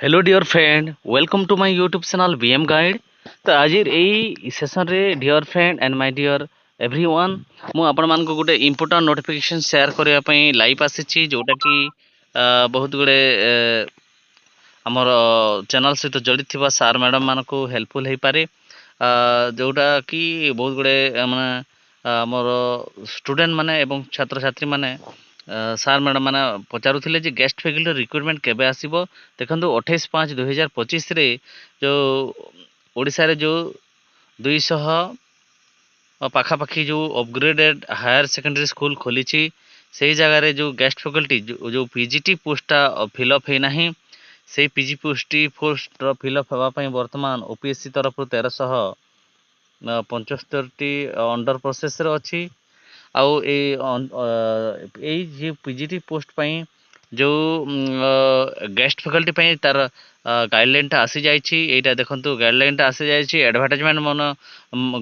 Hello dear friend, welcome to my YouTube channel BM guide. तो आज यही session रे dear friend and my dear everyone, मु आपण मान को गोटे इंपोर्टेंट नोटिफिकेशन शेयर करबा पई लाइव आसीची, जोटा कि बहुत गुड़े आमर चैनल सहित जड़ित थिबा सार मैडम मान को हेल्पफुल हो पारे, जोटा कि बहुत गुड़े माने आमर स्टूडेंट माने एवं छात्र छात्री माने सार मैडम मैंने पचारूले गेस्ट फैकल्टी रिक्रुटमेंट केबे आसीबो। देखंतु 28/5/2025 रे जो ओडिशा रे जो 200 पाखापाखि जो अपग्रेडेड हायर सेकेंडरी स्कूल खोली से जगार जो गेस्ट फैकल्टी जो पीजीटी पोस्टा फिलअप है ना, से पीजी पोस्ट फिलअप होगापी बर्तमान ओपीएससी तरफ 1375 अंडर प्रोसेस रे अच्छी। आउ ये पीजीटी पोस्ट पाई जो गेस्ट फैकल्टी तार गाइडलाइन टा आसी जाइछि। एटा देखंतु गाइडलाइन टा आसी जाइछि, एडवर्टाइजमेंट मन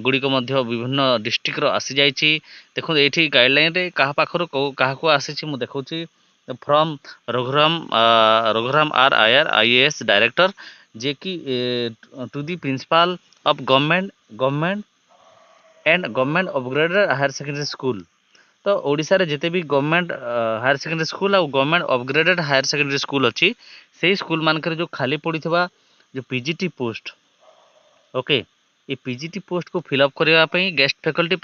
गुड़िक विभिन्न डिस्ट्रिक्ट रो आसी जाइछि। देखो एठी गाइडलाइन रे कहा पाखरो कहा को आसीछि मु देखौछि from Raghuram R Iyer IAS director, जे कि to the principal of government and government upgraded higher secondary school. तो ओडिशा रे जिते भी गवर्नमेंट हायर सेकेंडरी स्कूल और government upgraded higher secondary school अच्छी, से स्कूल मानकर जो खाली पड़ी जो पीजीटी पोस्ट, ओके, ये पीजीटी पोस्ट को फिलअप करने गेस्ट फैकल्टी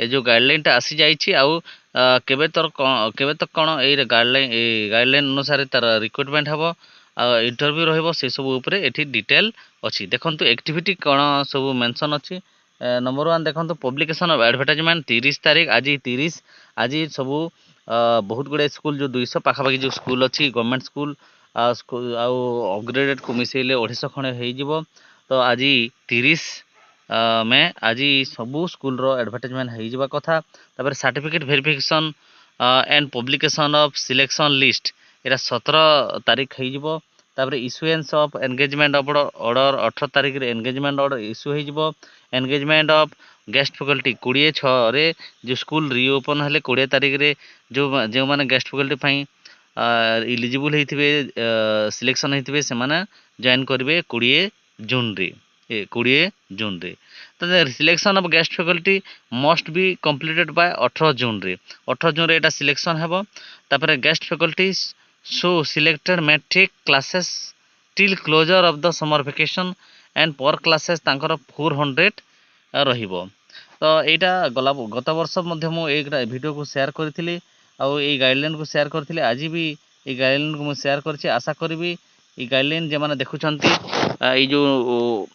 जो गाइडलाइन टा आसी जाइछि। आउ केबे तक कौन ये गाइडलाइन अनुसार तार रिक्रुटमेंट हम इंटरव्यू रहिबो, से सब ऊपर एठी डिटेल अच्छी। देखंतु एक्टिविटी कौन सब मेंशन अच्छी। नंबर 1 देखो पब्लिकेशन ऑफ एडवर्टाइजमेंट 30 तारीख, आज 30 आज सबू बहुत गुड़े स्कूल जो 200 पाखापाखि जो स्कूल अच्छी गवर्नमेंट स्कूल अपग्रेडेड को मिसेले 250 खंडे हो। तो आज 30 में आज सबू स्कूल रो एडवर्टाइजमेंट हो कथा। तापर certificate verification and publication of selection list era 17 तारीख हो। तापर इश्यूएंस ऑफ एंगेजमेंट ऑर्डर 18 तारीख रे एंगेजमेंट ऑर्डर इश्यू हो। एंगेजमेंट ऑफ गेस्ट फैकल्टी 20/6 रे जो स्कूल रिओपन हेले 20 तारीख रे जो माने गेस्ट फैकल्टी इलिजिबल होइथिबे सिलेक्शन होइथिबे से माने जॉइन करिवे 20 जून रे 20 जून रे। तो selection of guest faculty must be completed by 18 June रे। 18 जून रे एटा सिलेक्शन हेबो। तापर guest faculty so selected matric classes till closure of the summer vacation and पर क्लासेस तांकर 400 रहिबो। तो यहाँ गत वर्ष वीडियो को शेयर करी गाइडलाइन को शेयर करी। आज भी ये गाइडलाइन को शेयर कर आशा करी ये गाइडलाइन जो मैंने देखुंत ये जो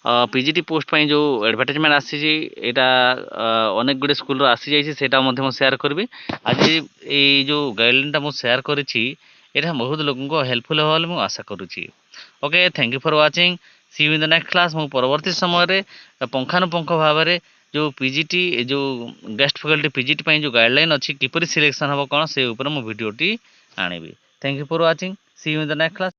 पीजीटी पोस्ट जो एडवर्टाइजमेंट आसी अनेक गुड़े स्कूल आसी जाइए, शेयर करी। आज ये जो गाइडलाइन टा शेयर करी बहुत लोगों को हेल्पफुल हो मुझे आशा करुँची। Okay, thank you for watching, see you in the next class. मु परवर्ती समय रे पंखानुपंख भाव में जो पीजीटी जो गेस्ट फैकल्टी पीजीटी जो गाइडलाइन अच्छी किपरि सिलेक्शन हम कौन से ऊपर मु वीडियोटी आनिबी। Thank you for watching, see you in the next class.